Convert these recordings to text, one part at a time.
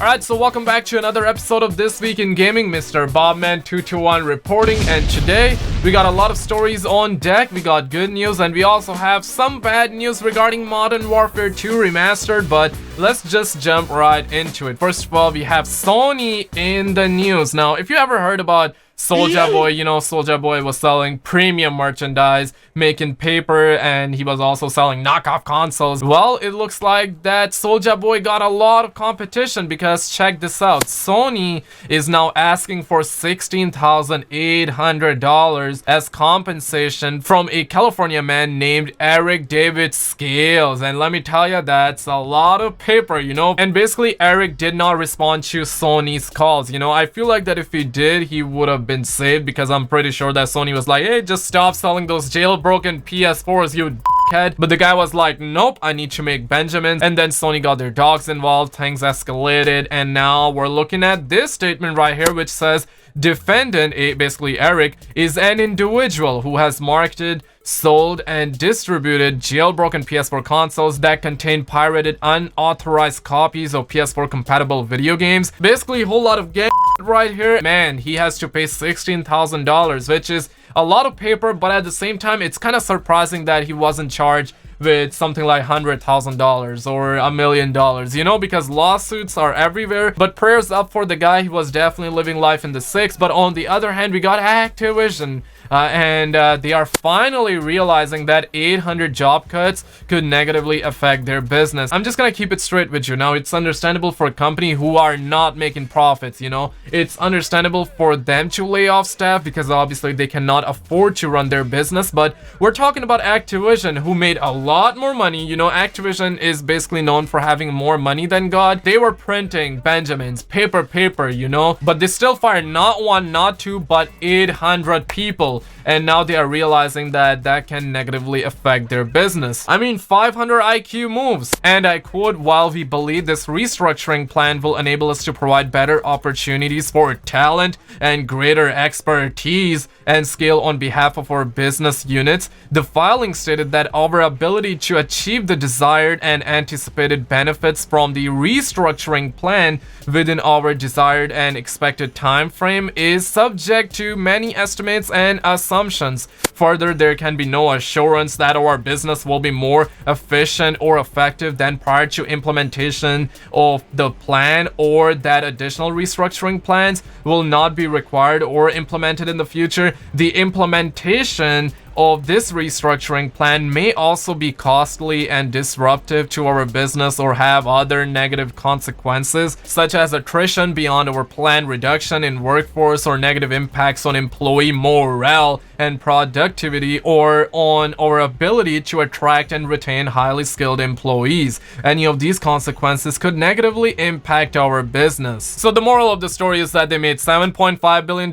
Alright, so welcome back to another episode of This Week in Gaming. Mr. Bobman221 reporting, and today we got a lot of stories on deck. We got good news and we also have some bad news regarding Modern Warfare 2 Remastered, but let's just jump right into it. First of all, we have Sony in the news. Now, if you ever heard about Soulja Boy, you know, Soulja Boy was selling premium merchandise, making paper, and he was also selling knockoff consoles. Well, it looks like that Soulja Boy got a lot of competition because check this out. Sony is now asking for $16,800 as compensation from a California man named Eric David Scales. And let me tell you, that's a lot of paper, you know. And basically, Eric did not respond to Sony's calls. You know, I feel like that if he did, he would have been saved, because I'm pretty sure that Sony was like, hey, just stop selling those jailbroken PS4s, you dickhead. But the guy was like, nope, I need to make Benjamins. And then Sony got their dogs involved, things escalated, and now we're looking at this statement right here, which says defendant, basically Eric, is an individual who has marketed, sold, and distributed jailbroken PS4 consoles that contain pirated, unauthorized copies of PS4 compatible video games. Basically, a whole lot of game right here. Man, he has to pay $16,000, which is a lot of paper, but at the same time, it's kind of surprising that he wasn't charged with something like $100,000 or $1 million, you know, because lawsuits are everywhere. But prayers up for the guy. He was definitely living life in the six. But on the other hand, we got Activision, and they are finally realizing that 800 job cuts could negatively affect their business. I'm just gonna keep it straight with you. Now, it's understandable for a company who are not making profits, you know. It's understandable for them to lay off staff because obviously they cannot afford to run their business. But we're talking about Activision, who made a lot more money. You know, Activision is basically known for having more money than God. They were printing Benjamins, paper, you know, but they still fired not one, not two, but 800 people. And now they are realizing that that can negatively affect their business. I mean, 500 IQ moves. And I quote, while we believe this restructuring plan will enable us to provide better opportunities for talent and greater expertise and scale on behalf of our business units, the filing stated that our ability to achieve the desired and anticipated benefits from the restructuring plan within our desired and expected time frame is subject to many estimates and assumptions. Further, there can be no assurance that our business will be more efficient or effective than prior to implementation of the plan, or that additional restructuring plans will not be required or implemented in the future. The implementation of this restructuring plan may also be costly and disruptive to our business or have other negative consequences, such as attrition beyond our plan, reduction in workforce, or negative impacts on employee morale and productivity, or on our ability to attract and retain highly skilled employees. Any of these consequences could negatively impact our business. So the moral of the story is that they made $7.5 billion.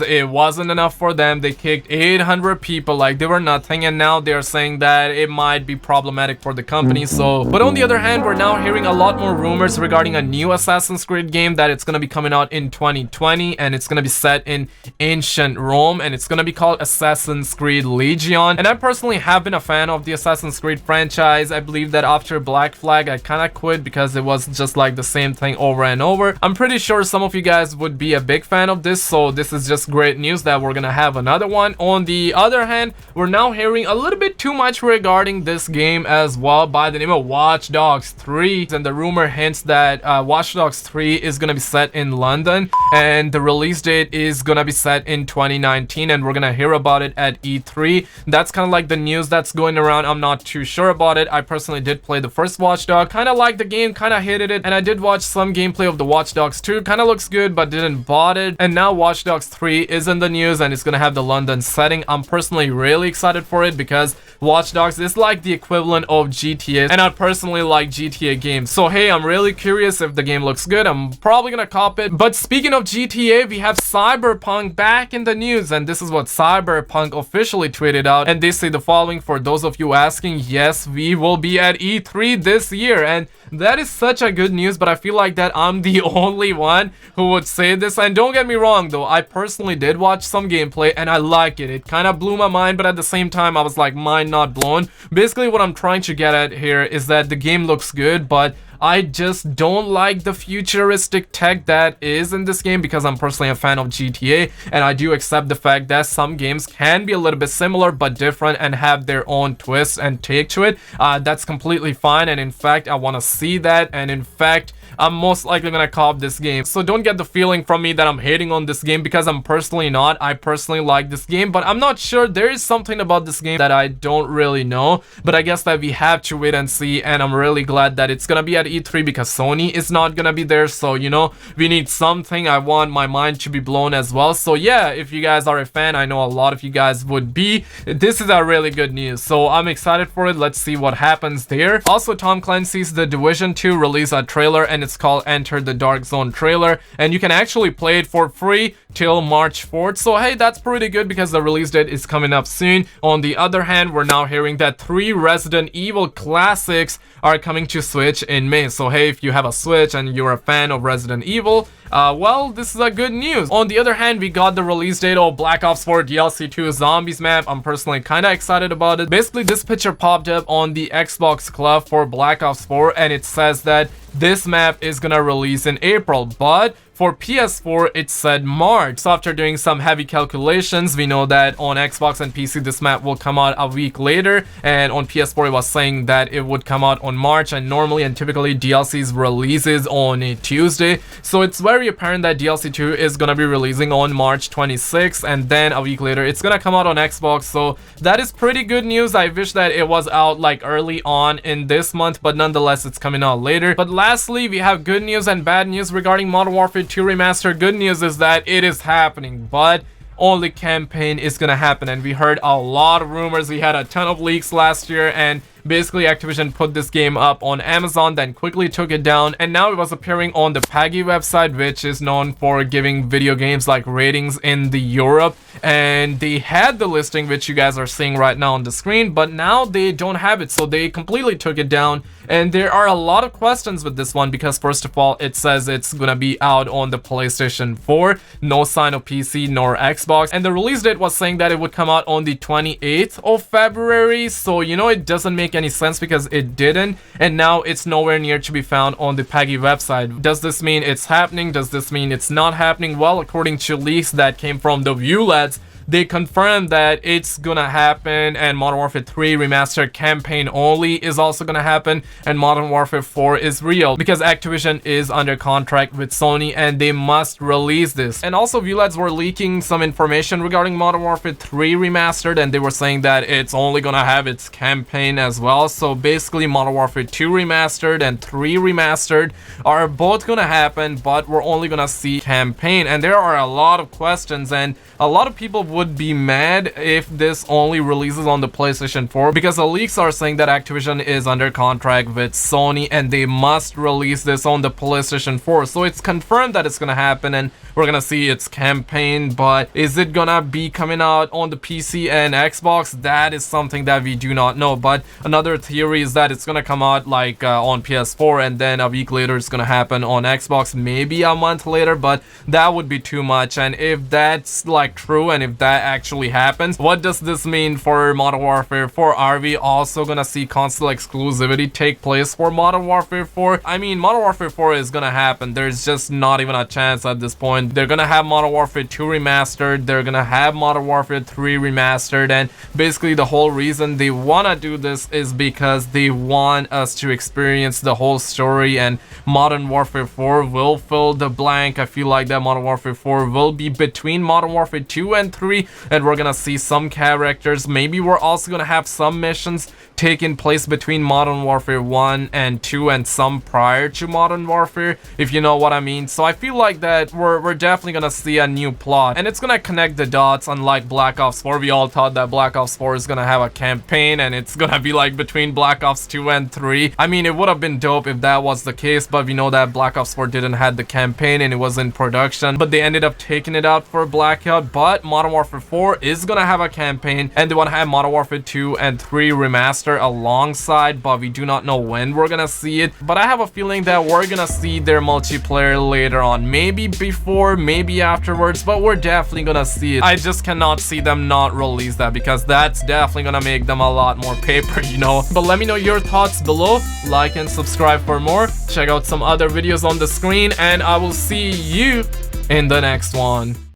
It wasn't enough for them. They kicked 800 people like they were nothing, and now they're saying that it might be problematic for the company. So, but on the other hand, we're now hearing a lot more rumors regarding a new Assassin's Creed game that it's gonna be coming out in 2020, and it's gonna be set in ancient Rome, and it's gonna be called Assassin's Creed Legion. And I personally have been a fan of the Assassin's Creed franchise. I believe that after Black Flag, I kind of quit because it was just like the same thing over and over. I'm pretty sure some of you guys would be a big fan of this, so this is just great news that we're gonna have another one. On the other hand, we're now hearing a little bit too much regarding this game as well, by the name of Watch Dogs 3, and the rumor hints that Watch Dogs 3 is gonna be set in London, and the release date is gonna be set in 2019, and we're gonna hear about it at E3. That's kind of like the news that's going around. I'm not too sure about it. I personally did play the first Watch Dog, kind of liked the game, kind of hated it, and I did watch some gameplay of the Watch Dogs 2. Kind of looks good, but didn't bought it. And now Watch Dogs 3 is in the news, and it's gonna have the London setting. I'm personally really excited for it because Watch Dogs is like the equivalent of GTA, and I personally like GTA games. So hey, I'm really curious if the game looks good. I'm probably gonna cop it. But speaking of GTA, we have Cyberpunk back in the news, and this is what Cyberpunk officially tweeted out, and they say the following: for those of you asking, yes, we will be at E3 this year. And that is such a good news, but I feel like that I'm the only one who would say this. And don't get me wrong though, I personally did watch some gameplay and I like it. It kind of blew my mind, but at the same time I was like, mind not blown. Basically what I'm trying to get at here is that the game looks good, but I just don't like the futuristic tech that is in this game because I'm personally a fan of GTA, and I do accept the fact that some games can be a little bit similar but different and have their own twist and take to it. That's completely fine, and in fact I want to see that, and in fact I'm most likely gonna cop this game. So don't get the feeling from me that I'm hating on this game, because I'm personally not. I personally like this game, but I'm not sure. There is something about this game that I don't really know, but I guess that we have to wait and see, and I'm really glad that it's gonna be at E3 because Sony is not gonna be there. So you know, we need something. I want my mind to be blown as well. So yeah, if you guys are a fan, I know a lot of you guys would be, this is a really good news, so I'm excited for it. Let's see what happens there. Also, Tom Clancy's The Division 2 released a trailer, and it's called Enter the Dark Zone trailer, and you can actually play it for free till March 4th. So hey, that's pretty good because the release date is coming up soon. On the other hand, we're now hearing that 3 Resident Evil classics are coming to Switch in May. So hey, if you have a Switch and you're a fan of Resident Evil, well, this is a good news. On the other hand, we got the release date of Black Ops 4 DLC 2 Zombies map. I'm personally kind of excited about it. Basically, this picture popped up on the Xbox Club for Black Ops 4, and it says that this map is gonna release in April, but for PS4 it said March. So after doing some heavy calculations, we know that on Xbox and PC this map will come out a week later, and on PS4 it was saying that it would come out on March, and normally and typically DLCs releases on a Tuesday. So it's very apparent that DLC 2 is gonna be releasing on March 26th, and then a week later it's gonna come out on Xbox. So that is pretty good news. I wish that it was out like early on in this month, but nonetheless it's coming out later. But lastly, we have good news and bad news regarding Modern Warfare 2 Remastered. Good news is that it is happening, but only campaign is gonna happen, and we heard a lot of rumors. We had a ton of leaks last year, and basically Activision put this game up on Amazon, then quickly took it down, and now it was appearing on the PAGI website, which is known for giving video games like ratings in the Europe, and they had the listing which you guys are seeing right now on the screen, but now they don't have it, so they completely took it down. And there are a lot of questions with this one, because first of all, it says it's gonna be out on the PlayStation 4, no sign of PC nor Xbox, and the release date was saying that it would come out on the 28th of February, so you know, it doesn't make any sense because it didn't, and now it's nowhere near to be found on the PAGI website. Does this mean it's happening? Does this mean it's not happening? Well, according to leaks that came from the View Lads, they confirmed that it's gonna happen, and Modern Warfare 3 Remastered campaign only is also gonna happen, and Modern Warfare 4 is real because Activision is under contract with Sony and they must release this. And also, Viewlads were leaking some information regarding Modern Warfare 3 Remastered, and they were saying that it's only gonna have its campaign as well. So basically, Modern Warfare 2 Remastered and 3 Remastered are both gonna happen, but we're only gonna see campaign. And there are a lot of questions, and a lot of people would be mad if this only releases on the PlayStation 4, because the leaks are saying that Activision is under contract with Sony and they must release this on the PlayStation 4. So it's confirmed that it's gonna happen, and we're gonna see its campaign, but is it gonna be coming out on the PC and Xbox? That is something that we do not know. But another theory is that it's gonna come out like on PS4, and then a week later it's gonna happen on Xbox, maybe a month later, but that would be too much. And if that's like true, and if that actually happens, what does this mean for Modern Warfare 4? Are we also gonna see console exclusivity take place for Modern Warfare 4? I mean, Modern Warfare 4 is gonna happen. There's just not even a chance at this point. They're gonna have Modern Warfare 2 Remastered, they're gonna have Modern Warfare 3 Remastered, and basically the whole reason they wanna do this is because they want us to experience the whole story, and Modern Warfare 4 will fill the blank. I feel like that Modern Warfare 4 will be between Modern Warfare 2 and 3, and we're gonna see some characters. Maybe we're also gonna have some missions taking place between Modern Warfare 1 and 2, and some prior to Modern Warfare, if you know what I mean. So I feel like that we're definitely gonna see a new plot, and it's gonna connect the dots. Unlike Black Ops 4, we all thought that Black Ops 4 is gonna have a campaign and it's gonna be like between Black Ops 2 and 3. I mean, it would have been dope if that was the case, but we know that Black Ops 4 didn't have the campaign and it was in production, but they ended up taking it out for Blackout. But Modern Warfare 4 is gonna have a campaign, and they want to have Modern Warfare 2 and 3 Remastered remaster alongside, but we do not know when we're gonna see it. But I have a feeling that we're gonna see their multiplayer later on, maybe before, maybe afterwards, but we're definitely gonna see it. I just cannot see them not release that, because that's definitely gonna make them a lot more paper, you know. But let me know your thoughts below. Like and subscribe for more. Check out some other videos on the screen, and I will see you in the next one.